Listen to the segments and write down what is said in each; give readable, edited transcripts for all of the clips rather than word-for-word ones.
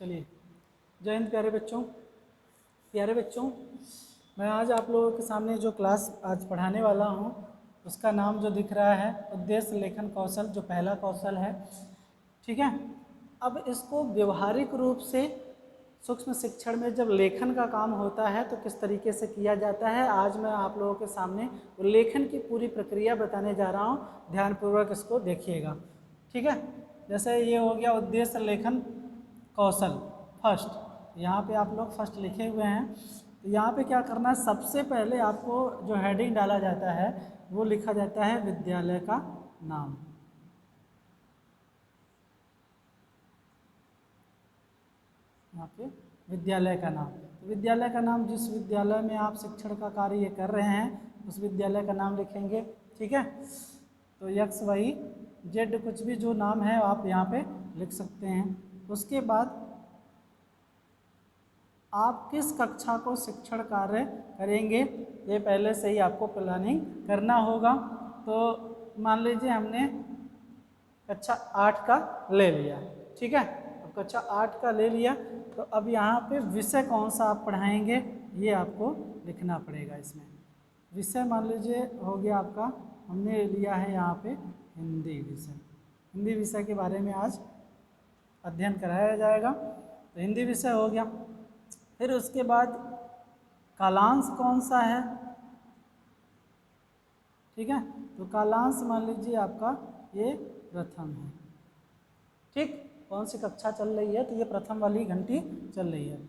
चलिए, जय हिंद प्यारे बच्चों, मैं आज आप लोगों के सामने जो क्लास आज पढ़ाने वाला हूँ उसका नाम जो दिख रहा है उद्देश्य लेखन कौशल, जो पहला कौशल है। ठीक है, अब इसको व्यवहारिक रूप से सूक्ष्म शिक्षण में जब लेखन का काम होता है तो किस तरीके से किया जाता है, आज मैं आप लोगों के सामने लेखन की पूरी प्रक्रिया बताने जा रहा हूँ। ध्यानपूर्वक इसको देखिएगा। ठीक है, जैसे ये हो गया उद्देश्य लेखन कौशल फर्स्ट, यहाँ पे आप लोग फर्स्ट लिखे हुए हैं। तो यहाँ पे क्या करना है, सबसे पहले आपको जो हेडिंग डाला जाता है वो लिखा जाता है विद्यालय का नाम। यहाँ पे विद्यालय का नाम, तो विद्यालय का नाम जिस विद्यालय में आप शिक्षण का कार्य कर रहे हैं उस विद्यालय का नाम लिखेंगे। ठीक है, तो एक्स वाई जेड कुछ भी जो नाम है आप यहाँ पे लिख सकते हैं। उसके बाद आप किस कक्षा को शिक्षण कार्य करेंगे ये पहले से ही आपको प्लानिंग करना होगा। तो मान लीजिए हमने कक्षा 8 का ले लिया। ठीक है, अब कक्षा 8 का ले लिया तो अब यहाँ पे विषय कौन सा आप पढ़ाएंगे ये आपको लिखना पड़ेगा। इसमें विषय मान लीजिए हो गया आपका, हमने लिया है यहाँ पे हिंदी विषय। हिंदी विषय के बारे में आज अध्ययन कराया जाएगा, तो हिंदी विषय हो गया। फिर उसके बाद कालांश कौन सा है। ठीक है, तो कालांश मान लीजिए आपका ये प्रथम है। ठीक, कौन सी कक्षा चल रही है, तो ये प्रथम वाली घंटी चल रही है।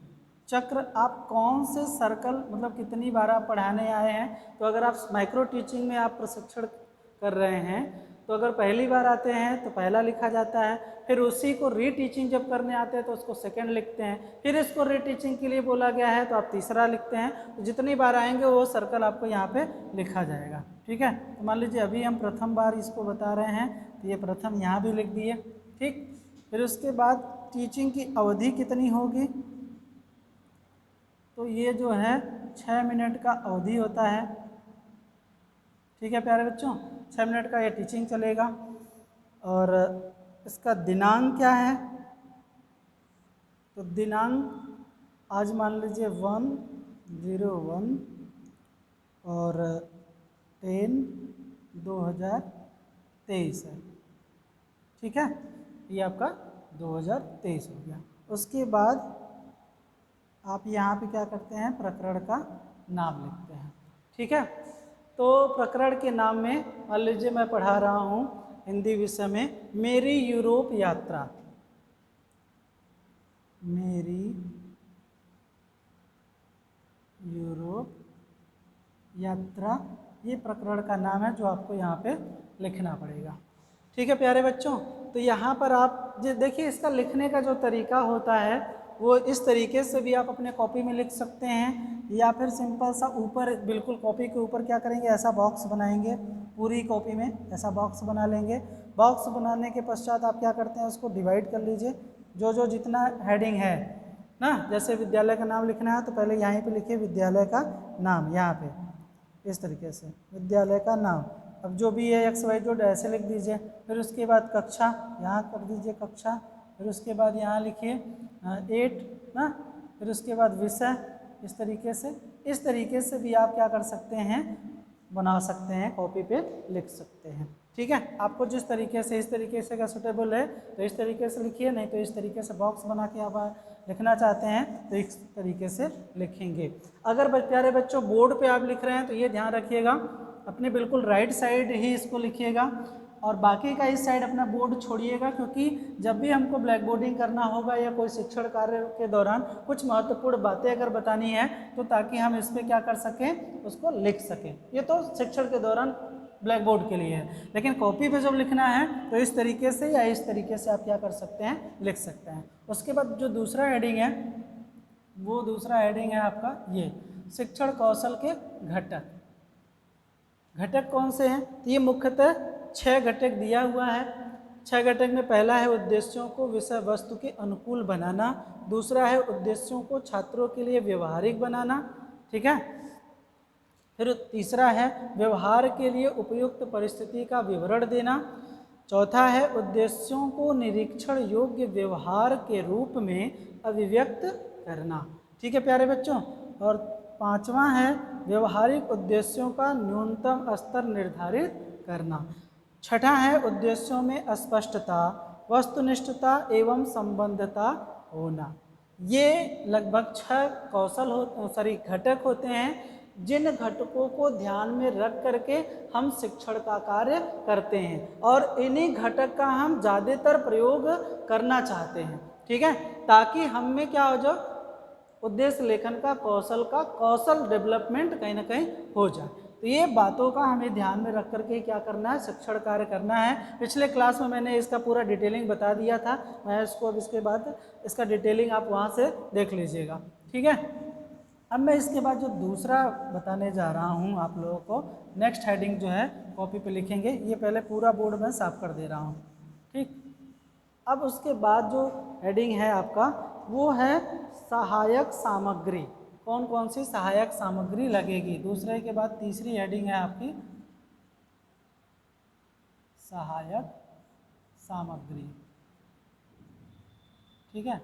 चक्र, आप कौन से सर्कल मतलब कितनी बार आप पढ़ाने आए हैं। तो अगर आप माइक्रो टीचिंग में आप प्रशिक्षण कर रहे हैं तो अगर पहली बार आते हैं तो पहला लिखा जाता है, फिर उसी को रीटीचिंग जब करने आते हैं तो उसको सेकंड लिखते हैं, फिर इसको रीटीचिंग के लिए बोला गया है तो आप तीसरा लिखते हैं। तो जितनी बार आएंगे वो सर्कल आपको यहाँ पे लिखा जाएगा। ठीक है, तो मान लीजिए अभी हम प्रथम बार इसको बता रहे हैं तो ये प्रथम यहाँ भी लिख दिए। ठीक, फिर उसके बाद टीचिंग की अवधि कितनी होगी, तो ये जो है 6 मिनट का अवधि होता है। ठीक है प्यारे बच्चों, 6 मिनट का ये टीचिंग चलेगा। और इसका दिनांक क्या है, तो दिनांक आज मान लीजिए 1/01 और 10/2023 है। ठीक है, ये आपका 2023 हो गया। उसके बाद आप यहाँ पे क्या करते हैं, प्रकरण का नाम लिखते हैं। ठीक है, तो प्रकरण के नाम में मान लीजिए मैं पढ़ा रहा हूँ हिंदी विषय में मेरी यूरोप यात्रा। मेरी यूरोप यात्रा, ये प्रकरण का नाम है जो आपको यहाँ पे लिखना पड़ेगा। ठीक है प्यारे बच्चों, तो यहाँ पर आप देखिए इसका लिखने का जो तरीका होता है वो इस तरीके से भी आप अपने कॉपी में लिख सकते हैं, या फिर सिंपल सा ऊपर बिल्कुल कॉपी के ऊपर क्या करेंगे, ऐसा बॉक्स बनाएंगे। पूरी कॉपी में ऐसा बॉक्स बना लेंगे। बॉक्स बनाने के पश्चात आप क्या करते हैं, उसको डिवाइड कर लीजिए। जो जितना हेडिंग है ना, जैसे विद्यालय का नाम लिखना है तो पहले यहीं पे लिखिए विद्यालय का नाम, यहाँ पे इस तरीके से विद्यालय का नाम। अब जो भी है एक्स वाई जेड ऐसे लिख दीजिए। फिर उसके बाद कक्षा यहाँ कर दीजिए कक्षा, फिर उसके बाद यहाँ लिखिए 8 ना, फिर उसके बाद विषय। इस तरीके से भी आप क्या कर सकते हैं, बना सकते हैं, कॉपी पे लिख सकते हैं। ठीक है, आपको जिस तरीके से इस तरीके से का सूटेबल है तो इस तरीके से लिखिए, नहीं तो इस तरीके से बॉक्स बना के आप लिखना चाहते हैं तो इस तरीके से लिखेंगे। अगर प्यारे बच्चों बोर्ड पे आप लिख रहे हैं तो ये ध्यान रखिएगा अपने बिल्कुल राइट साइड ही इसको लिखिएगा और बाकी का इस साइड अपना बोर्ड छोड़िएगा, क्योंकि जब भी हमको ब्लैक बोर्डिंग करना होगा या कोई शिक्षण कार्य के दौरान कुछ महत्वपूर्ण बातें अगर बतानी है तो ताकि हम इस पर क्या कर सकें, उसको लिख सकें। ये तो शिक्षण के दौरान ब्लैक बोर्ड के लिए है, लेकिन कॉपी पे जब लिखना है तो इस तरीके से या इस तरीके से आप क्या कर सकते हैं, लिख सकते हैं। उसके बाद जो दूसरा हेडिंग है वो दूसरा हेडिंग है आपका ये शिक्षण कौशल के घटक। घटक कौन से हैं, तो ये मुख्यतः 6 घटक दिया हुआ है। 6 घटक में पहला है उद्देश्यों को विषय वस्तु के अनुकूल बनाना, दूसरा है उद्देश्यों को छात्रों के लिए व्यवहारिक बनाना। ठीक है, फिर तीसरा है व्यवहार के लिए उपयुक्त परिस्थिति का विवरण देना, चौथा है उद्देश्यों को निरीक्षण योग्य व्यवहार के रूप में अभिव्यक्त करना। ठीक है प्यारे बच्चों। और पांचवा है व्यवहारिक उद्देश्यों का न्यूनतम स्तर निर्धारित करना। छठा है उद्देश्यों में स्पष्टता, वस्तुनिष्ठता एवं संबंधता होना। ये लगभग 6 कौशल घटक होते हैं जिन घटकों को ध्यान में रख करके हम शिक्षण का कार्य करते हैं और इन्हीं घटक का हम ज़्यादातर प्रयोग करना चाहते हैं। ठीक है, ताकि हम में क्या हो जाए, उद्देश्य लेखन का कौशल डेवलपमेंट कहीं ना कहीं हो जाए। तो ये बातों का हमें ध्यान में रख करके क्या करना है, शिक्षण कार्य करना है। पिछले क्लास में मैंने इसका पूरा डिटेलिंग बता दिया था, मैं इसको अब इसके बाद इसका डिटेलिंग आप वहाँ से देख लीजिएगा। ठीक है, अब मैं इसके बाद जो दूसरा बताने जा रहा हूँ आप लोगों को, नेक्स्ट हेडिंग जो है कॉपी पे लिखेंगे। ये पहले पूरा बोर्ड में साफ कर दे रहा हूँ। ठीक, अब उसके बाद जो हेडिंग है आपका वो है सहायक सामग्री। कौन कौन सी सहायक सामग्री लगेगी, दूसरे के बाद तीसरी हेडिंग है आपकी सहायक सामग्री। ठीक है,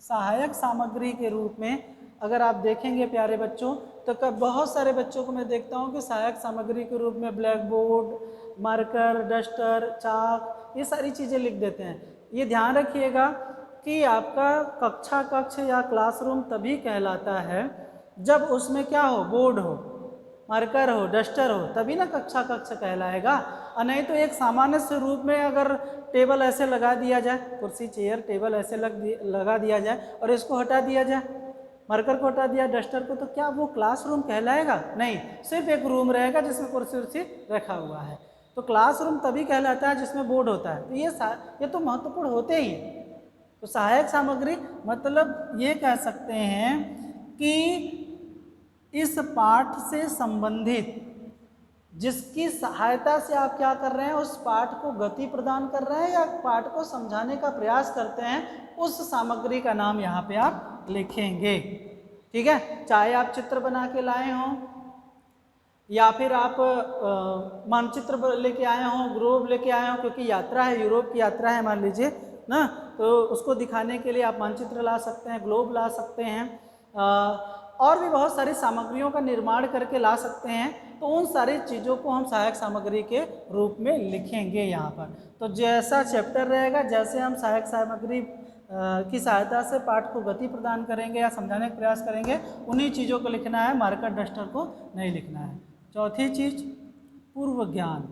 सहायक सामग्री के रूप में अगर आप देखेंगे प्यारे बच्चों, तो बहुत सारे बच्चों को मैं देखता हूँ कि सहायक सामग्री के रूप में ब्लैक बोर्ड, मार्कर, डस्टर, चाक, ये सारी चीज़ें लिख देते हैं। ये ध्यान रखिएगा कि आपका कक्ष या क्लासरूम तभी कहलाता है जब उसमें क्या हो, बोर्ड हो, मार्कर हो, डस्टर हो, तभी ना कक्ष कहलाएगा। और नहीं तो एक सामान्य स्वरूप में अगर टेबल ऐसे लगा दिया जाए, कुर्सी चेयर टेबल ऐसे लगा दिया जाए और इसको हटा दिया जाए, मार्कर को हटा दिया, डस्टर को, तो क्या वो क्लासरूम कहलाएगा? नहीं, सिर्फ एक रूम रहेगा जिसमें कुर्सी उर्सी रखा हुआ है। तो क्लासरूम तभी कहलाता है जिसमें बोर्ड होता है। तो ये तो महत्वपूर्ण होते ही। तो सहायक सामग्री मतलब ये कह सकते हैं कि इस पाठ से संबंधित जिसकी सहायता से आप क्या कर रहे हैं, उस पाठ को गति प्रदान कर रहे हैं या पाठ को समझाने का प्रयास करते हैं, उस सामग्री का नाम यहाँ पे आप लिखेंगे। ठीक है, चाहे आप चित्र बना के लाए हों या फिर आप मानचित्र लेके आए हों, ग्लोब लेके आए हों, क्योंकि यात्रा है, यूरोप की यात्रा है मान लीजिए ना, तो उसको दिखाने के लिए आप मानचित्र ला सकते हैं, ग्लोब ला सकते हैं, और भी बहुत सारी सामग्रियों का निर्माण करके ला सकते हैं। तो उन सारी चीज़ों को हम सहायक सामग्री के रूप में लिखेंगे यहाँ पर। तो जैसा चैप्टर रहेगा, जैसे हम सहायक सामग्री की सहायता से पाठ को गति प्रदान करेंगे या समझाने का प्रयास करेंगे, उन्हीं चीज़ों को लिखना है, मार्कर डस्टर को नहीं लिखना है। चौथी चीज पूर्व ज्ञान,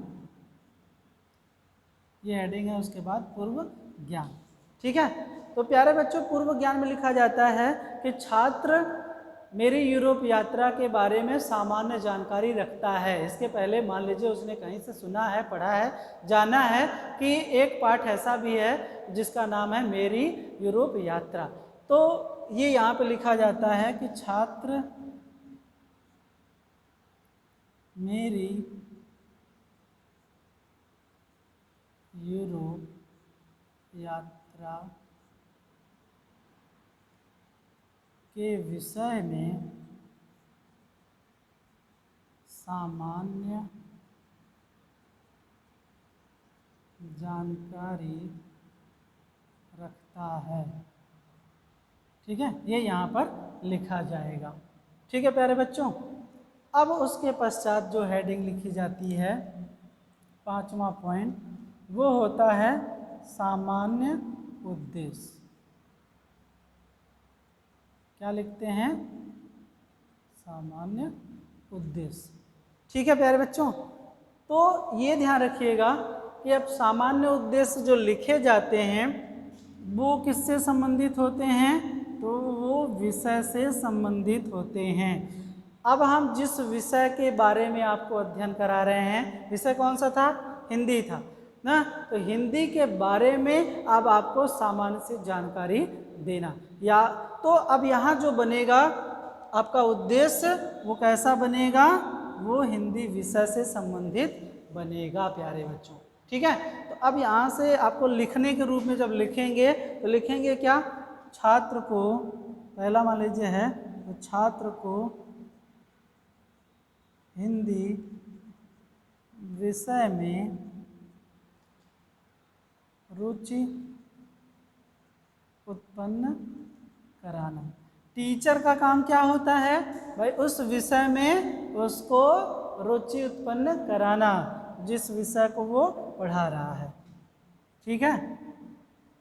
ये हेडिंग है, उसके बाद पूर्व ज्ञान। ठीक है, तो प्यारे बच्चों पूर्व ज्ञान में लिखा जाता है कि छात्र मेरी यूरोप यात्रा के बारे में सामान्य जानकारी रखता है। इसके पहले मान लीजिए उसने कहीं से सुना है, पढ़ा है, जाना है कि एक पाठ ऐसा भी है जिसका नाम है मेरी यूरोप यात्रा। तो ये यहाँ पे लिखा जाता है कि छात्र मेरी यूरोप यात्रा के विषय में सामान्य जानकारी रखता है। ठीक है, ये यहाँ पर लिखा जाएगा। ठीक है प्यारे बच्चों, अब उसके पश्चात जो हेडिंग लिखी जाती है, पांचवा पॉइंट, वो होता है सामान्य उद्देश्य। क्या लिखते हैं? सामान्य उद्देश्य। ठीक है प्यारे बच्चों, तो ये ध्यान रखिएगा कि अब सामान्य उद्देश्य जो लिखे जाते हैं वो किससे संबंधित होते हैं? तो वो विषय से संबंधित होते हैं। अब हम जिस विषय के बारे में आपको अध्ययन करा रहे हैं, विषय कौन सा था? हिंदी था ना। तो हिंदी के बारे में अब आपको सामान्य से जानकारी देना, या तो अब यहाँ जो बनेगा आपका उद्देश्य वो कैसा बनेगा? वो हिंदी विषय से संबंधित बनेगा प्यारे बच्चों। ठीक है, तो अब यहाँ से आपको लिखने के रूप में जब लिखेंगे तो लिखेंगे क्या? छात्र को, पहला मान लीजिए है, तो छात्र को हिंदी विषय में रुचि उत्पन्न कराना। टीचर का काम क्या होता है भाई, उस विषय में उसको रुचि उत्पन्न कराना जिस विषय को वो पढ़ा रहा है। ठीक है।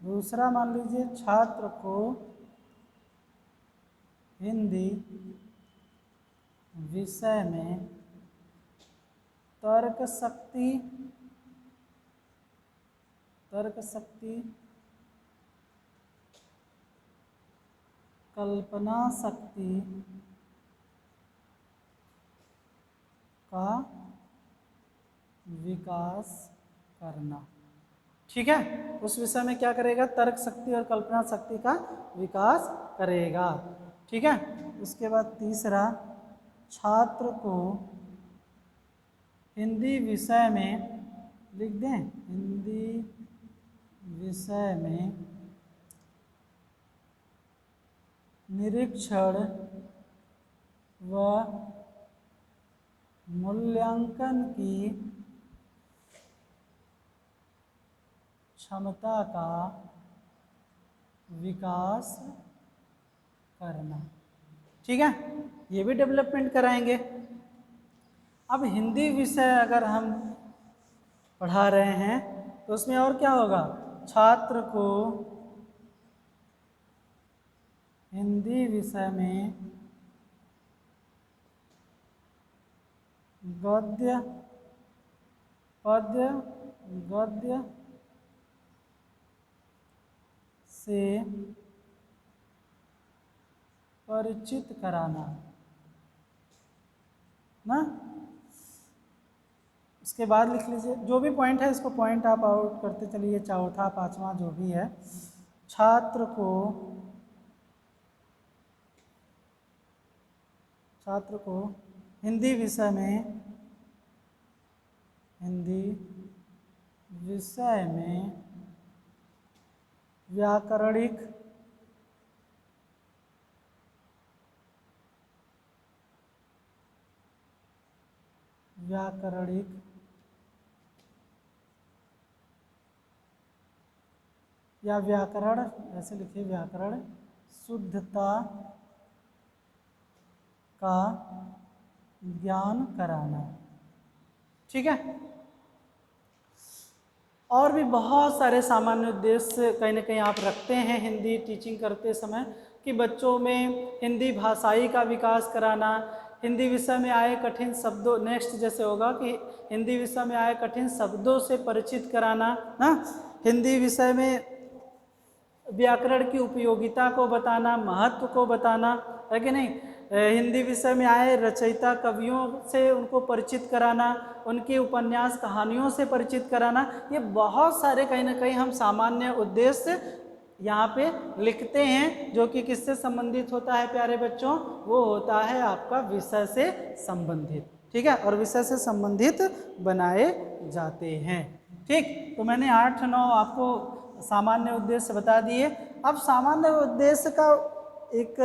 दूसरा मान लीजिए छात्र को हिंदी विषय में तर्क शक्ति कल्पना शक्ति का विकास करना। ठीक है, उस विषय में क्या करेगा, तर्क शक्ति और कल्पना शक्ति का विकास करेगा। ठीक है। उसके बाद तीसरा, छात्र को हिंदी विषय में, लिख दें, हिंदी विषय में निरीक्षण व मूल्यांकन की क्षमता का विकास करना। ठीक है, ये भी डेवलपमेंट कराएंगे। अब हिंदी विषय अगर हम पढ़ा रहे हैं तो उसमें और क्या होगा, छात्र को हिंदी विषय में गद्य पद्य गद्य से परिचित कराना ना। उसके बाद लिख लीजिए, जो भी पॉइंट है इसको पॉइंट आप आउट करते चलिए, चौथा पांचवा जो भी है। छात्र को हिंदी विषय में व्याकरणिक या व्याकरण, ऐसे लिखिए, व्याकरण शुद्धता का ज्ञान कराना। ठीक है। और भी बहुत सारे सामान्य उद्देश्य कहीं ना कहीं आप रखते हैं हिंदी टीचिंग करते समय, कि बच्चों में हिंदी भाषाई का विकास कराना, हिंदी विषय में आए कठिन शब्दों, नेक्स्ट जैसे होगा कि हिंदी विषय में आए कठिन शब्दों से परिचित कराना ना, हिंदी विषय में व्याकरण की उपयोगिता को बताना, महत्व को बताना, है कि नहीं, हिंदी विषय में आए रचयिता कवियों से उनको परिचित कराना, उनके उपन्यास कहानियों से परिचित कराना। ये बहुत सारे कहीं ना कहीं हम सामान्य उद्देश्य यहाँ पे लिखते हैं, जो कि किससे संबंधित होता है प्यारे बच्चों, वो होता है आपका विषय से संबंधित। ठीक है, और विषय से संबंधित बनाए जाते हैं। ठीक, तो मैंने 8-9 आपको सामान्य उद्देश्य बता दिए। अब सामान्य उद्देश्य का एक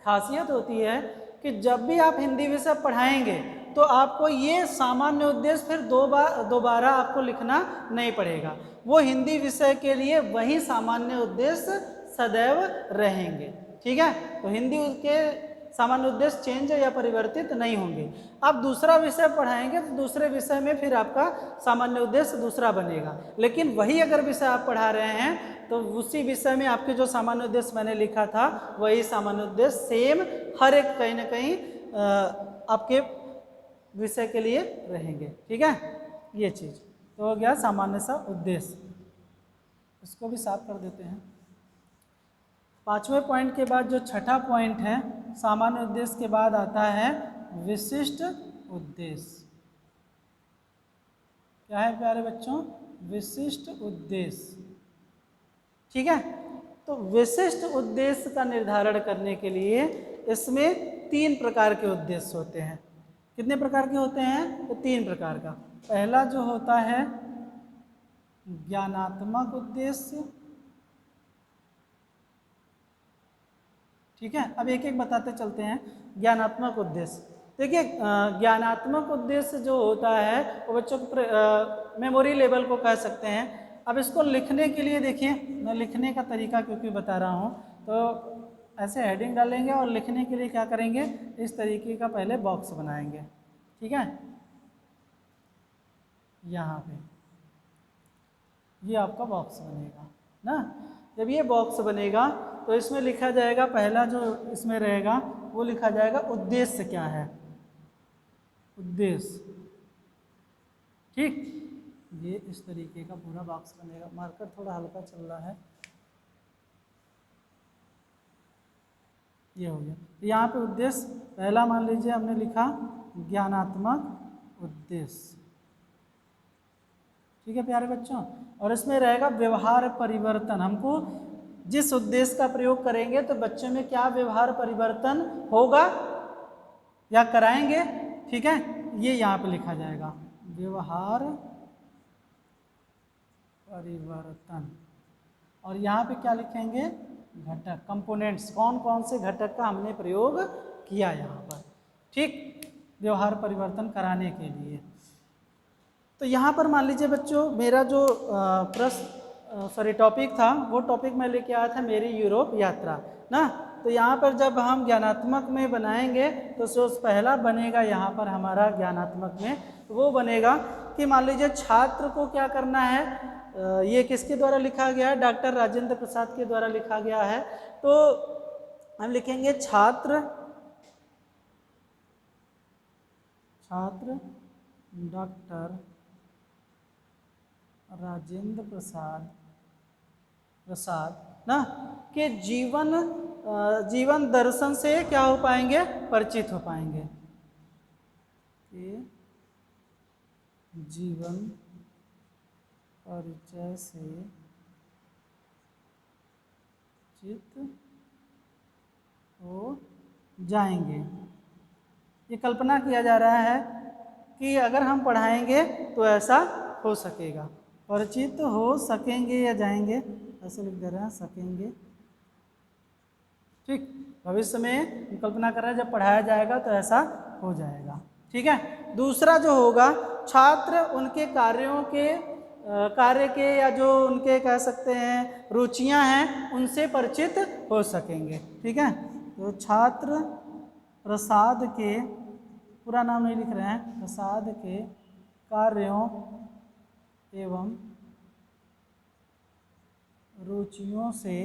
खासियत होती है कि जब भी आप हिंदी विषय पढ़ाएंगे तो आपको ये सामान्य उद्देश्य फिर दोबारा आपको लिखना नहीं पड़ेगा, वो हिंदी विषय के लिए वही सामान्य उद्देश्य सदैव रहेंगे। ठीक है, तो हिंदी के सामान्य उद्देश्य चेंज या परिवर्तित नहीं होंगे। आप दूसरा विषय पढ़ाएंगे तो दूसरे विषय में फिर आपका सामान्य उद्देश्य दूसरा बनेगा, लेकिन वही अगर विषय आप पढ़ा रहे हैं तो उसी विषय में आपके जो सामान्य उद्देश्य मैंने लिखा था वही सामान्य उद्देश्य सेम हर एक कहीं ना कहीं आपके विषय के लिए रहेंगे। ठीक है, ये चीज़ तो हो गया सामान्य सा उद्देश्य। इसको भी साफ कर देते हैं। 5वें पॉइंट के बाद जो छठा पॉइंट है, सामान्य उद्देश्य के बाद आता है विशिष्ट उद्देश्य। क्या है प्यारे बच्चों, विशिष्ट उद्देश्य। ठीक है, तो विशिष्ट उद्देश्य का निर्धारण करने के लिए इसमें 3 प्रकार के उद्देश्य होते हैं। कितने प्रकार के होते हैं, तो 3 प्रकार का। पहला जो होता है ज्ञानात्मक उद्देश्य। ठीक है, अब एक एक बताते चलते हैं। ज्ञानात्मक उद्देश्य, देखिए ज्ञानात्मक उद्देश्य जो होता है वो बच्चों को मेमोरी लेवल को कह सकते हैं, अब इसको लिखने के लिए देखिए, मैं लिखने का तरीका क्योंकि बता रहा हूँ, तो ऐसे हेडिंग डालेंगे और लिखने के लिए क्या करेंगे, इस तरीके का पहले बॉक्स बनाएंगे। ठीक है, यहाँ पे ये आपका बॉक्स बनेगा ना। जब ये बॉक्स बनेगा तो इसमें लिखा जाएगा, पहला जो इसमें रहेगा वो लिखा जाएगा उद्देश्य क्या है, उद्देश्य। ठीक, ये इस तरीके का पूरा बॉक्स बनेगा। मार्कर थोड़ा हल्का चल रहा है, ये हो गया। यहाँ पे उद्देश्य पहला मान लीजिए हमने लिखा ज्ञानात्मक उद्देश्य। ठीक है प्यारे बच्चों, और इसमें रहेगा व्यवहार परिवर्तन। हमको जिस उद्देश्य का प्रयोग करेंगे तो बच्चों में क्या व्यवहार परिवर्तन होगा या कराएंगे। ठीक है, ये यहाँ पे लिखा जाएगा व्यवहार परिवर्तन। और यहाँ पे क्या लिखेंगे, घटक, कंपोनेंट्स, कौन कौन से घटक का हमने प्रयोग किया यहाँ पर। ठीक, व्यवहार परिवर्तन कराने के लिए। तो यहाँ पर मान लीजिए बच्चों, मेरा जो टॉपिक था, वो टॉपिक मैं लेके आया था मेरी यूरोप यात्रा ना। तो यहाँ पर जब हम ज्ञानात्मक में बनाएंगे तो जो पहला बनेगा यहाँ पर हमारा ज्ञानात्मक में, तो वो बनेगा कि मान लीजिए छात्र को क्या करना है। ये किसके द्वारा लिखा गया है, डॉक्टर राजेंद्र प्रसाद के द्वारा लिखा गया है। तो हम लिखेंगे छात्र डॉक्टर राजेंद्र प्रसाद ना के जीवन दर्शन से क्या हो पाएंगे, परिचित हो पाएंगे, के जीवन परिचय से चित हो जाएंगे। ये कल्पना किया जा रहा है कि अगर हम पढ़ाएंगे तो ऐसा हो सकेगा, परिचित हो सकेंगे या जाएंगे, ऐसे लिख दे रहे हैं, सकेंगे। ठीक, भविष्य में कल्पना कर रहे हैं जब पढ़ाया जाएगा तो ऐसा हो जाएगा। ठीक है, दूसरा जो होगा, छात्र उनके कार्य के या जो उनके कह सकते हैं रुचियां हैं उनसे परिचित हो सकेंगे। ठीक है, तो छात्र प्रसाद के, पूरा नाम नहीं लिख रहे हैं, प्रसाद के कार्यों एवं रुचियों से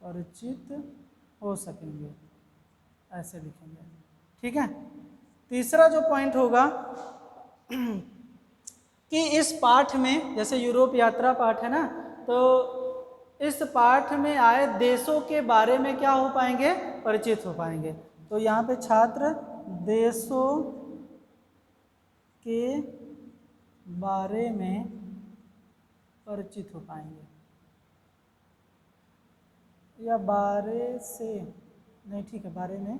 परिचित हो सकेंगे, ऐसे लिखेंगे। ठीक है, तीसरा जो पॉइंट होगा कि इस पाठ में, जैसे यूरोप यात्रा पाठ है ना, तो इस पाठ में आए देशों के बारे में क्या हो पाएंगे, परिचित हो पाएंगे। तो यहाँ पे छात्र देशों के बारे में परिचित हो पाएंगे, या बारे से नहीं, ठीक है, बारे में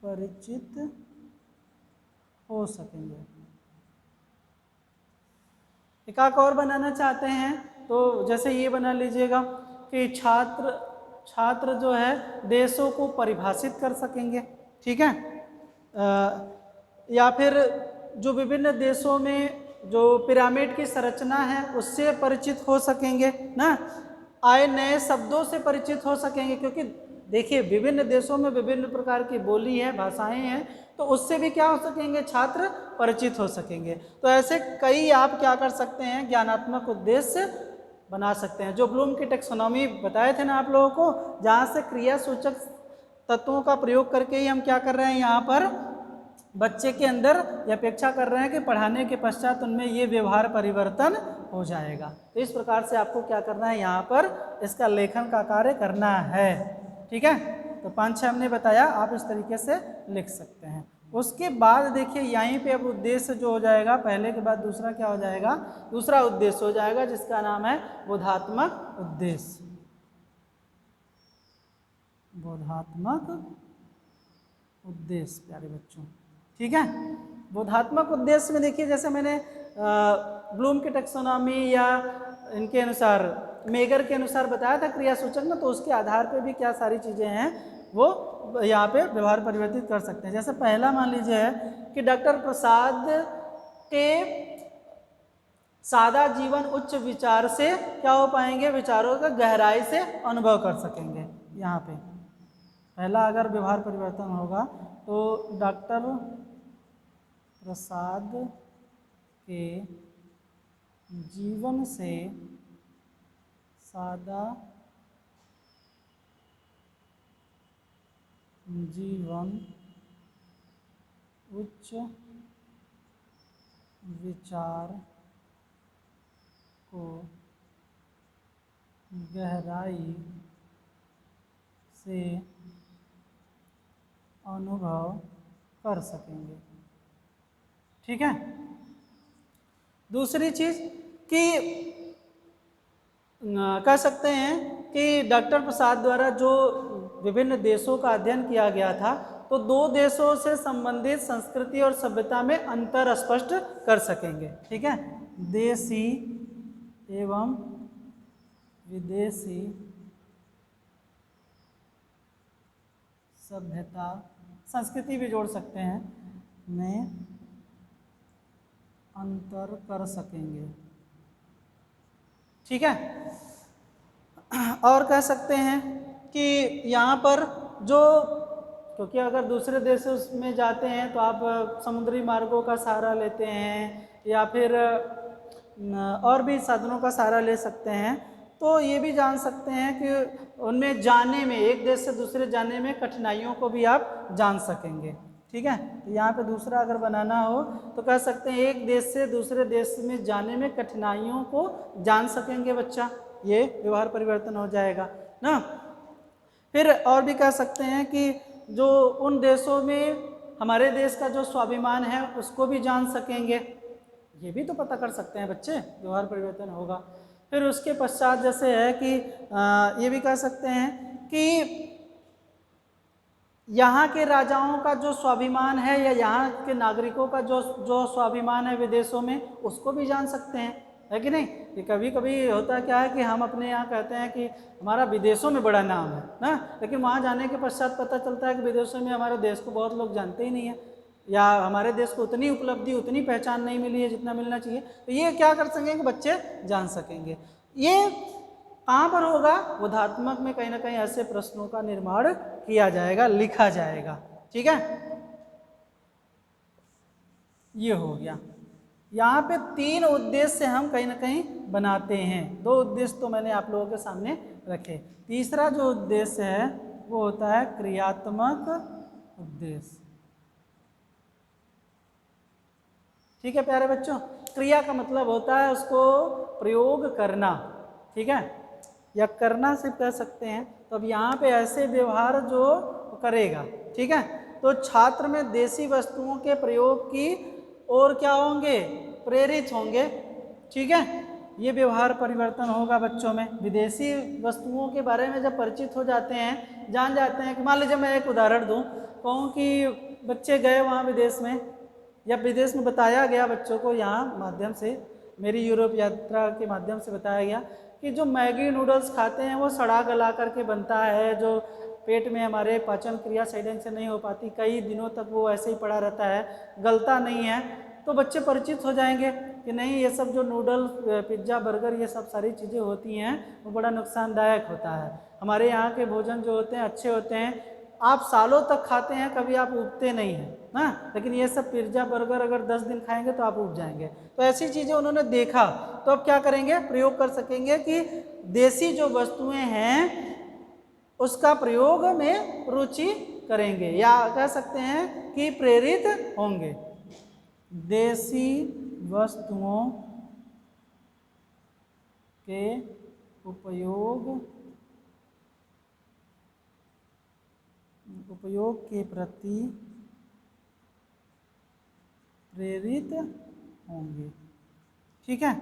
परिचित हो सकेंगे। एक और बनाना चाहते हैं तो जैसे ये बना लीजिएगा कि छात्र जो है देशों को परिभाषित कर सकेंगे। ठीक है, या फिर जो विभिन्न देशों में जो पिरामिड की संरचना है उससे परिचित हो सकेंगे ना, आए नए शब्दों से परिचित हो सकेंगे, क्योंकि देखिए विभिन्न देशों में विभिन्न प्रकार की बोली है, भाषाएं हैं, तो उससे भी क्या हो सकेंगे, छात्र परिचित हो सकेंगे। तो ऐसे कई आप क्या कर सकते हैं, ज्ञानात्मक उद्देश्य बना सकते हैं। जो ब्लूम की टेक्सोनॉमी बताए थे ना आप लोगों को, जहाँ से क्रिया सूचक तत्वों का प्रयोग करके ही हम क्या कर रहे हैं, यहाँ पर बच्चे के अंदर ये अपेक्षा कर रहे हैं कि पढ़ाने के पश्चात उनमें ये व्यवहार परिवर्तन हो जाएगा। तो इस प्रकार से आपको क्या करना है, यहाँ पर इसका लेखन का कार्य करना है। ठीक है, तो 5-6 हमने बताया, आप इस तरीके से लिख सकते हैं। उसके बाद देखिए यहीं पे अब उद्देश्य जो हो जाएगा, पहले के बाद दूसरा क्या हो जाएगा, दूसरा उद्देश्य हो जाएगा जिसका नाम है बोधात्मक उद्देश्य। बोधात्मक उद्देश्य प्यारे बच्चों। ठीक है, बोधात्मक उद्देश्य में देखिए जैसे मैंने ब्लूम की टेक्सोनॉमी या इनके अनुसार, मेगर के अनुसार बताया था क्रिया सूचक में, तो उसके आधार पे भी क्या सारी चीज़ें हैं वो यहाँ पे व्यवहार परिवर्तित कर सकते हैं। जैसे पहला मान लीजिए है कि डॉक्टर प्रसाद के सादा जीवन उच्च विचार से क्या हो पाएंगे, विचारों का गहराई से अनुभव कर सकेंगे। यहाँ पे पहला अगर व्यवहार परिवर्तन होगा तो डॉक्टर प्रसाद के जीवन से सादा जीवन उच्च विचार को गहराई से अनुभव कर सकेंगे। ठीक है। दूसरी चीज कि कह सकते हैं कि डॉक्टर प्रसाद द्वारा जो विभिन्न देशों का अध्ययन किया गया था, तो दो देशों से संबंधित संस्कृति और सभ्यता में अंतर स्पष्ट कर सकेंगे। ठीक है। देशी एवं विदेशी सभ्यता, संस्कृति भी जोड़ सकते हैं, में अंतर कर सकेंगे। ठीक है। और कह सकते हैं कि यहाँ पर जो, क्योंकि अगर दूसरे देशों में जाते हैं तो आप समुद्री मार्गों का सहारा लेते हैं या फिर और भी साधनों का सहारा ले सकते हैं, तो ये भी जान सकते हैं कि उनमें जाने में, एक देश से दूसरे जाने में कठिनाइयों को भी आप जान सकेंगे। ठीक है। तो यहाँ पे दूसरा अगर बनाना हो तो कह सकते हैं एक देश से दूसरे देश में जाने में कठिनाइयों को जान सकेंगे बच्चा, ये व्यवहार परिवर्तन हो जाएगा ना। फिर और भी कह सकते हैं कि जो उन देशों में हमारे देश का जो स्वाभिमान है उसको भी जान सकेंगे, ये भी तो पता कर सकते हैं बच्चे, व्यवहार परिवर्तन होगा। फिर उसके पश्चात जैसे है कि ये भी कह सकते हैं कि यहाँ के राजाओं का जो स्वाभिमान है या यहाँ के नागरिकों का जो स्वाभिमान है विदेशों में, उसको भी जान सकते हैं, है कि नहीं। कि कभी कभी होता क्या है कि हम अपने यहाँ कहते हैं कि हमारा विदेशों में बड़ा नाम है ना, लेकिन वहाँ जाने के पश्चात पता चलता है कि विदेशों में हमारे देश को बहुत लोग जानते ही नहीं है, या हमारे देश को उतनी उपलब्धि, उतनी पहचान नहीं मिली है जितना मिलना चाहिए। तो ये क्या कर सकेंगे बच्चे, जान सकेंगे। ये कहाँ पर होगा, बोधात्मक में कहीं ना कहीं ऐसे प्रश्नों का निर्माण किया जाएगा, लिखा जाएगा। ठीक है। ये हो गया। यहाँ पे 3 उद्देश्य हम कहीं ना कहीं बनाते हैं। 2 उद्देश्य तो मैंने आप लोगों के सामने रखे। तीसरा जो उद्देश्य है वो होता है क्रियात्मक उद्देश्य। ठीक है प्यारे बच्चों, क्रिया का मतलब होता है उसको प्रयोग करना। ठीक है, या करना सिर्फ कह सकते हैं। तो अब यहाँ पे ऐसे व्यवहार जो करेगा, ठीक है, तो छात्र में देसी वस्तुओं के प्रयोग की ओर क्या होंगे, प्रेरित होंगे। ठीक है, ये व्यवहार परिवर्तन होगा बच्चों में। विदेशी वस्तुओं के बारे में जब परिचित हो जाते हैं, जान जाते हैं कि मान लीजिए मैं एक उदाहरण दूं, कहूँ कि बच्चे गए वहाँ विदेश में, या विदेश में बताया गया बच्चों को, यहाँ माध्यम से मेरी यूरोप यात्रा के माध्यम से बताया गया कि जो मैगी नूडल्स खाते हैं वो सड़ा गला करके बनता है, जो पेट में हमारे पाचन क्रिया सही ढंग से नहीं हो पाती, कई दिनों तक वो ऐसे ही पड़ा रहता है, गलता नहीं है। तो बच्चे परिचित हो जाएंगे कि नहीं, ये सब जो नूडल, पिज्ज़ा, बर्गर, ये सब सारी चीज़ें होती हैं वो बड़ा नुकसानदायक होता है। हमारे यहाँ के भोजन जो होते हैं अच्छे होते हैं, आप सालों तक खाते हैं, कभी आप उगते नहीं हैं ना, लेकिन ये सब पिज्ज़ा बर्गर अगर 10 दिन खाएंगे तो आप उग जाएंगे। तो ऐसी चीज़ें उन्होंने देखा, तो अब क्या करेंगे, प्रयोग कर सकेंगे कि देसी जो वस्तुएं हैं उसका प्रयोग में रुचि करेंगे, या कह सकते हैं कि प्रेरित होंगे। देसी वस्तुओं के उपयोग के प्रति प्रेरित होंगे। ठीक है,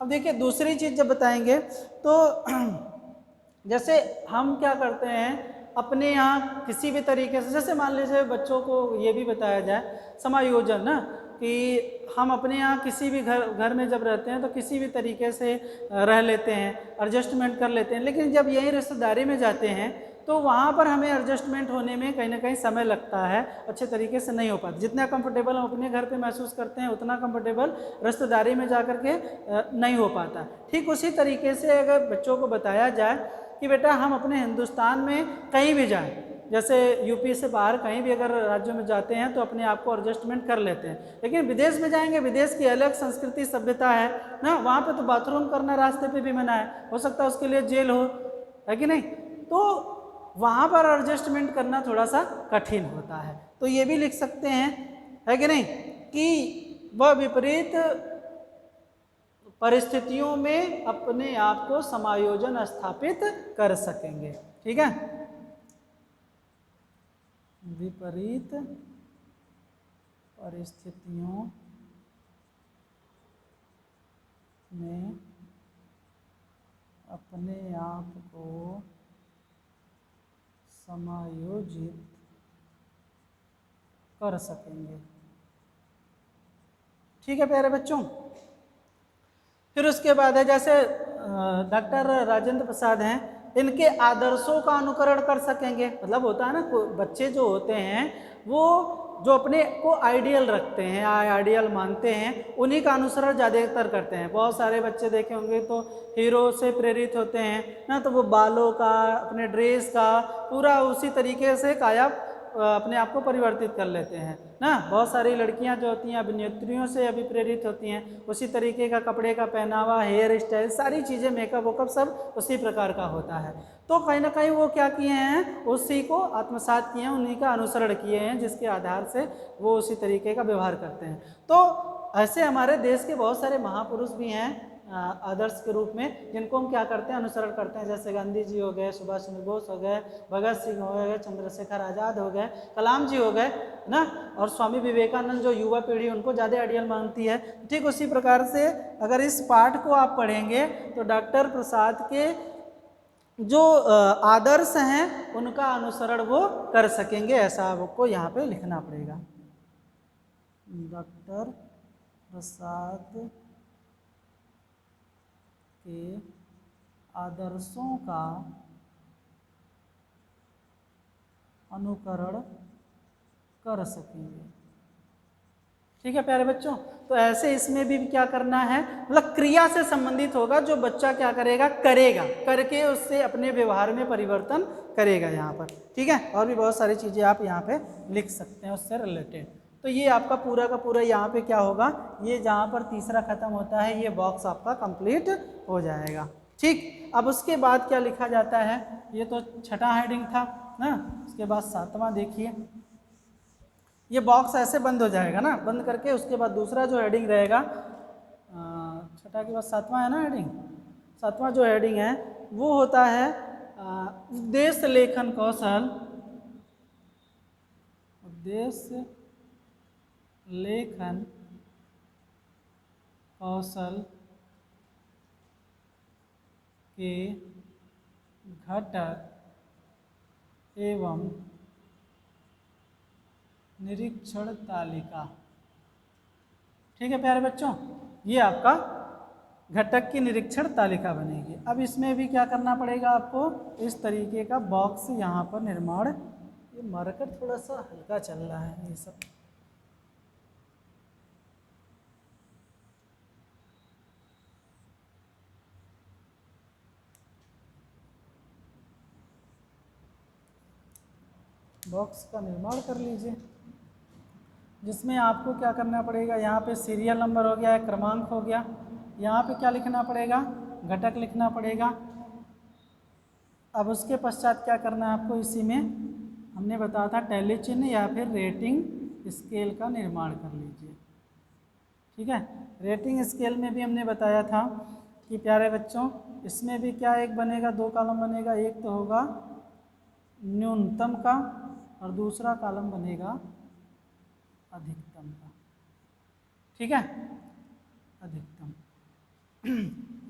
अब देखिए दूसरी चीज़ जब बताएंगे तो जैसे हम क्या करते हैं अपने यहाँ किसी भी तरीके से, जैसे मान लीजिए बच्चों को ये भी बताया जाए समायोजन ना, कि हम अपने यहाँ किसी भी घर में जब रहते हैं तो किसी भी तरीके से रह लेते हैं, एडजस्टमेंट कर लेते हैं, लेकिन जब यही रिश्तेदारी में जाते हैं तो वहाँ पर हमें एडजस्टमेंट होने में कहीं ना कहीं समय लगता है, अच्छे तरीके से नहीं हो पाता। जितना कंफर्टेबल हम अपने घर पे महसूस करते हैं उतना कंफर्टेबल रिश्तेदारी में जा कर के नहीं हो पाता। ठीक उसी तरीके से अगर बच्चों को बताया जाए कि बेटा हम अपने हिंदुस्तान में कहीं भी जाएं, जैसे यूपी से बाहर कहीं भी अगर राज्यों में जाते हैं तो अपने आप को एडजस्टमेंट कर लेते हैं, लेकिन विदेश में जाएंगे, विदेश की अलग संस्कृति सभ्यता है ना, वहाँ पे तो बाथरूम करना रास्ते पे भी मना है, हो सकता है उसके लिए जेल हो, है कि नहीं। तो वहाँ पर एडजस्टमेंट करना थोड़ा सा कठिन होता है। तो ये भी लिख सकते हैं, है कि नहीं, कि वह विपरीत परिस्थितियों में अपने आप को समायोजन स्थापित कर सकेंगे। ठीक है, विपरीत परिस्थितियों में अपने आप को समायोजित कर सकेंगे। ठीक है प्यारे बच्चों, फिर उसके बाद है जैसे डॉक्टर राजेंद्र प्रसाद हैं, इनके आदर्शों का अनुकरण कर सकेंगे। मतलब होता है ना, बच्चे जो होते हैं वो जो अपने को आइडियल रखते हैं, आइडियल मानते हैं, उन्हीं का अनुसरण ज़्यादातर करते हैं। बहुत सारे बच्चे देखे होंगे तो हीरो से प्रेरित होते हैं ना, तो वो बालों का, अपने ड्रेस का पूरा उसी तरीके से काया अपने आप को परिवर्तित कर लेते हैं ना। बहुत सारी लड़कियां जो होती हैं अभिनेत्रियों से अभी प्रेरित होती हैं, उसी तरीके का कपड़े का पहनावा, हेयर स्टाइल, सारी चीज़ें, मेकअप वेकअप सब उसी प्रकार का होता है। तो कहीं ना कहीं वो क्या किए हैं, उसी को आत्मसात किए हैं, उन्हीं का अनुसरण किए हैं, जिसके आधार से वो उसी तरीके का व्यवहार करते हैं। तो ऐसे हमारे देश के बहुत सारे महापुरुष भी हैं आदर्श के रूप में, जिनको हम क्या करते हैं, अनुसरण करते हैं। जैसे गांधी जी हो गए, सुभाष चंद्र बोस हो गए, भगत सिंह हो गए, चंद्रशेखर आज़ाद हो गए, कलाम जी हो गए ना, और स्वामी विवेकानंद जो युवा पीढ़ी उनको ज़्यादा आइडियल मानती है। ठीक उसी प्रकार से अगर इस पाठ को आप पढ़ेंगे तो डॉक्टर प्रसाद के जो आदर्श हैं उनका अनुसरण वो कर सकेंगे, ऐसा आपको यहाँ पे लिखना पड़ेगा। डॉक्टर प्रसाद के आदर्शों का अनुकरण कर सकेंगे। ठीक है प्यारे बच्चों, तो ऐसे इसमें भी क्या करना है, मतलब क्रिया से संबंधित होगा, जो बच्चा क्या करेगा, करेगा, करके उससे अपने व्यवहार में परिवर्तन करेगा यहाँ पर। ठीक है, और भी बहुत सारी चीज़ें आप यहाँ पे लिख सकते हैं उससे रिलेटेड। तो ये आपका पूरा का पूरा यहाँ पे क्या होगा, ये जहाँ पर तीसरा खत्म होता है ये बॉक्स आपका कंप्लीट हो जाएगा। ठीक, अब उसके बाद क्या लिखा जाता है, ये तो छठा हेडिंग था ना। उसके बाद सातवां देखिए, ये बॉक्स ऐसे बंद हो जाएगा ना, बंद करके उसके बाद दूसरा जो हेडिंग रहेगा, छठा के बाद सातवां है ना हेडिंग, सातवां जो हेडिंग है वो होता है उद्देश्य लेखन कौशल, उद्देश्य लेखन कौशल के घटक एवं निरीक्षण तालिका। ठीक है प्यारे बच्चों, ये आपका घटक की निरीक्षण तालिका बनेगी। अब इसमें भी क्या करना पड़ेगा आपको, इस तरीके का बॉक्स यहाँ पर निर्माण, ये मार्कर थोड़ा सा हल्का चल रहा है ये सब, बॉक्स का निर्माण कर लीजिए, जिसमें आपको क्या करना पड़ेगा, यहाँ पे सीरियल नंबर हो गया, क्रमांक हो गया, यहाँ पे क्या लिखना पड़ेगा, घटक लिखना पड़ेगा। अब उसके पश्चात क्या करना है आपको, इसी में हमने बताया था टैली चिन्ह या फिर रेटिंग स्केल का निर्माण कर लीजिए। ठीक है, रेटिंग स्केल में भी हमने बताया था कि प्यारे बच्चों इसमें भी क्या एक बनेगा, दो कॉलम बनेगा, एक तो होगा न्यूनतम का और दूसरा कॉलम बनेगा अधिकतम का। ठीक है, अधिकतम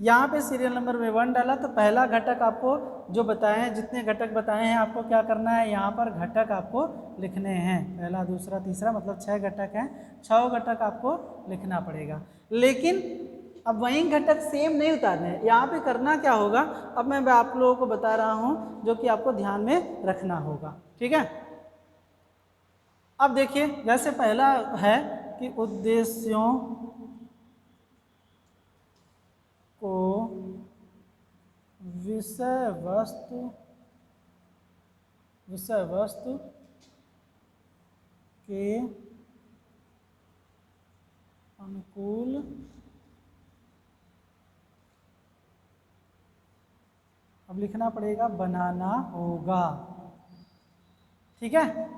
यहाँ पे सीरियल नंबर में 1 डाला तो पहला घटक आपको जो बताए हैं, जितने घटक बताए हैं आपको क्या करना है, यहाँ पर घटक आपको लिखने हैं। पहला दूसरा तीसरा मतलब 6 घटक हैं, 6 घटक आपको लिखना पड़ेगा। लेकिन अब वही घटक सेम नहीं उतारने हैं, यहाँ पे करना क्या होगा अब मैं आप लोगों को बता रहा हूँ, जो कि आपको ध्यान में रखना होगा। ठीक है, अब देखिए जैसे पहला है कि उद्देश्यों को विषय वस्तु के अनुकूल अब लिखना पड़ेगा, बनाना होगा। ठीक है,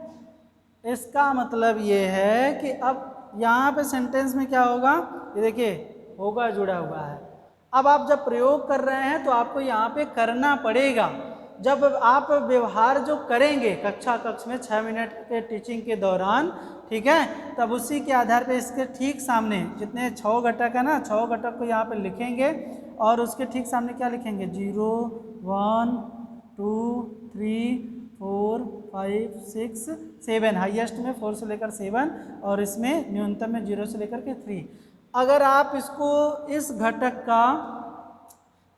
इसका मतलब ये है कि अब यहाँ पे सेंटेंस में क्या होगा, ये देखिए होगा जुड़ा हुआ है। अब आप जब प्रयोग कर रहे हैं तो आपको यहाँ पे करना पड़ेगा। जब आप व्यवहार जो करेंगे कक्ष में 6 मिनट के टीचिंग के दौरान, ठीक है, तब उसी के आधार पे इसके ठीक सामने जितने 6 घटक है ना, 6 घटक को यहाँ पे लिखेंगे और उसके ठीक सामने क्या लिखेंगे, 0 1 2 3 4 5 6 7, हाईएस्ट में 4 से लेकर 7 और इसमें न्यूनतम में 0 से लेकर के 3। अगर आप इसको इस घटक का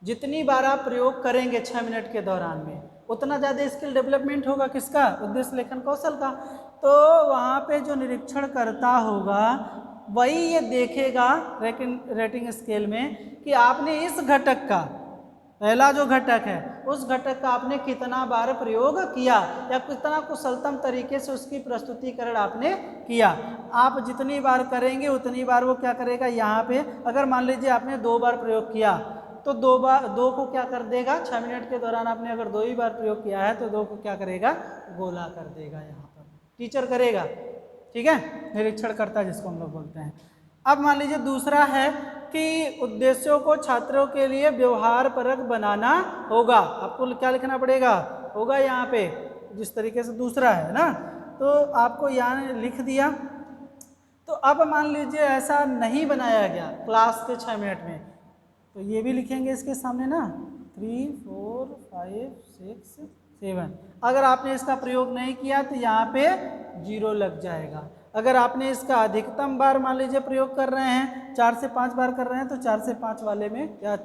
जितनी बार आप प्रयोग करेंगे 6 मिनट के दौरान में, उतना ज़्यादा स्किल डेवलपमेंट होगा किसका, उद्देश्य लेखन कौशल का। तो वहाँ पे जो निरीक्षण करता होगा वही ये देखेगा रेटिंग स्केल में कि आपने इस घटक का, पहला जो घटक है उस घटक का आपने कितना बार प्रयोग किया या कितना कुशलतम तरीके से उसकी प्रस्तुतिकरण आपने किया। आप जितनी बार करेंगे उतनी बार वो क्या करेगा, यहाँ पे अगर मान लीजिए आपने 2 बार प्रयोग किया तो 2 को क्या कर देगा, 6 मिनट के दौरान आपने अगर 2 ही बार प्रयोग किया है तो 2 को क्या करेगा, गोला कर देगा, यहाँ पर टीचर करेगा। ठीक है, निरीक्षण करता जिसको हम लोग बोलते हैं। अब मान लीजिए दूसरा है कि उद्देश्यों को छात्रों के लिए व्यवहार परक बनाना होगा। आपको क्या लिखना पड़ेगा, होगा यहाँ पे जिस तरीके से दूसरा है ना, तो आपको यहाँ लिख दिया। तो अब मान लीजिए ऐसा नहीं बनाया गया क्लास के 6 मिनट में, तो ये भी लिखेंगे इसके सामने ना, 3 4 5 6 7। अगर आपने इसका प्रयोग नहीं किया तो यहाँ पे 0 लग जाएगा। अगर आपने इसका अधिकतम बार मान लीजिए प्रयोग कर रहे हैं, 4 से 5 बार कर रहे हैं, तो 4 से 5 वाले में या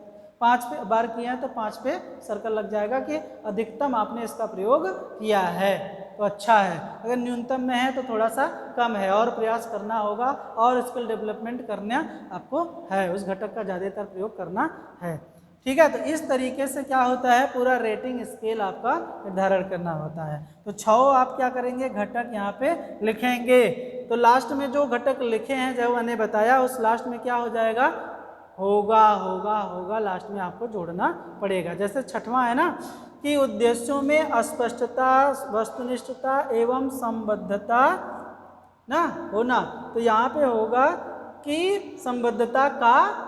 5 बार किया है तो 5 पे सर्कल लग जाएगा कि अधिकतम आपने इसका प्रयोग किया है, तो अच्छा है। अगर न्यूनतम में है तो थोड़ा सा कम है, और प्रयास करना होगा और स्किल डेवलपमेंट करना आपको है, उस घटक का ज़्यादातर प्रयोग करना है। ठीक है, तो इस तरीके से क्या होता है, पूरा रेटिंग स्केल आपका निर्धारण करना होता है। तो 6 आप क्या करेंगे, घटक यहाँ पे लिखेंगे। तो लास्ट में जो घटक लिखे हैं जब मैंने बताया उस लास्ट में क्या हो जाएगा, होगा होगा होगा, लास्ट में आपको जोड़ना पड़ेगा। जैसे 6वां है ना कि उद्देश्यों में स्पष्टता, वस्तुनिष्ठता एवं संबद्धता ना होना, तो यहाँ पे होगा कि संबद्धता का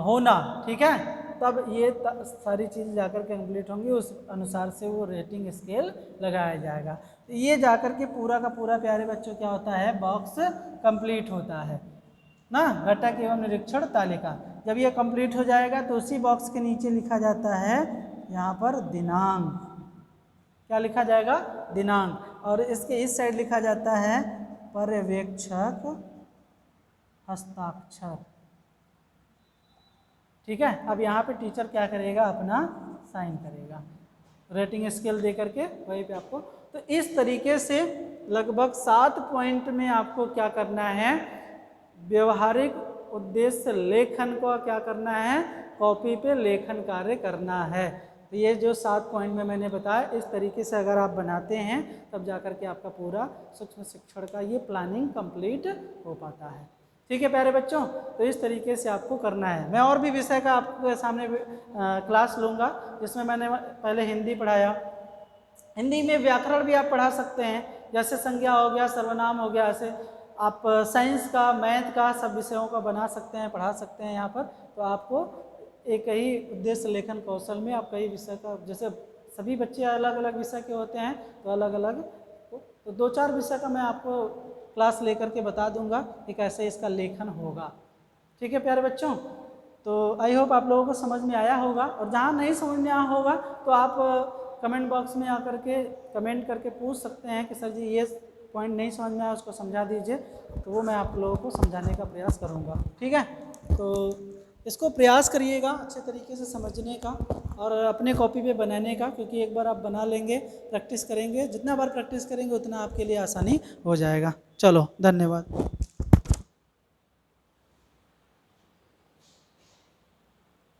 होना। ठीक है, तब ये सारी चीज़ जाकर के कंप्लीट होंगी, उस अनुसार से वो रेटिंग स्केल लगाया जाएगा। तो ये जाकर के पूरा का पूरा प्यारे बच्चों क्या होता है, बॉक्स कंप्लीट होता है ना, घटक एवं निरीक्षण तालिका। जब ये कंप्लीट हो जाएगा तो उसी बॉक्स के नीचे लिखा जाता है यहाँ पर दिनांक, क्या लिखा जाएगा, दिनांक, और इसके इस साइड लिखा जाता है पर्यवेक्षक हस्ताक्षर। ठीक है, अब यहाँ पे टीचर क्या करेगा, अपना साइन करेगा रेटिंग स्केल दे करके वहीं पे आपको। तो इस तरीके से लगभग 7 पॉइंट में आपको क्या करना है, व्यवहारिक उद्देश्य लेखन को क्या करना है, कॉपी पे लेखन कार्य करना है। तो ये जो 7 पॉइंट में मैंने बताया, इस तरीके से अगर आप बनाते हैं तब जाकर के आपका पूरा सूक्ष्म शिक्षण का ये प्लानिंग कंप्लीट हो पाता है। ठीक है प्यारे बच्चों, तो इस तरीके से आपको करना है। मैं और भी विषय का आपके सामने क्लास लूँगा, जिसमें मैंने पहले हिंदी पढ़ाया, हिंदी में व्याकरण भी आप पढ़ा सकते हैं, जैसे संज्ञा हो गया, सर्वनाम हो गया, ऐसे आप साइंस का, मैथ का, सब विषयों का बना सकते हैं, पढ़ा सकते हैं यहाँ पर। तो आपको एक ही उद्देश्य लेखन कौशल में आप कई विषय का, जैसे सभी बच्चे अलग अलग विषय के होते हैं तो अलग अलग, तो 2-4 विषय का मैं आपको क्लास लेकर के बता दूंगा कि कैसे इसका लेखन होगा। ठीक है प्यारे बच्चों, तो आई होप आप लोगों को समझ में आया होगा, और जहाँ नहीं समझ में आया होगा तो आप कमेंट बॉक्स में आकर के कमेंट करके पूछ सकते हैं कि सर जी ये पॉइंट नहीं समझ में आया, उसको समझा दीजिए, तो वो मैं आप लोगों को समझाने का प्रयास करूँगा। ठीक है, तो इसको प्रयास करिएगा अच्छे तरीके से समझने का और अपने कॉपी पे बनाने का, क्योंकि एक बार आप बना लेंगे, प्रैक्टिस करेंगे, जितना बार प्रैक्टिस करेंगे उतना आपके लिए आसानी हो जाएगा। चलो, धन्यवाद।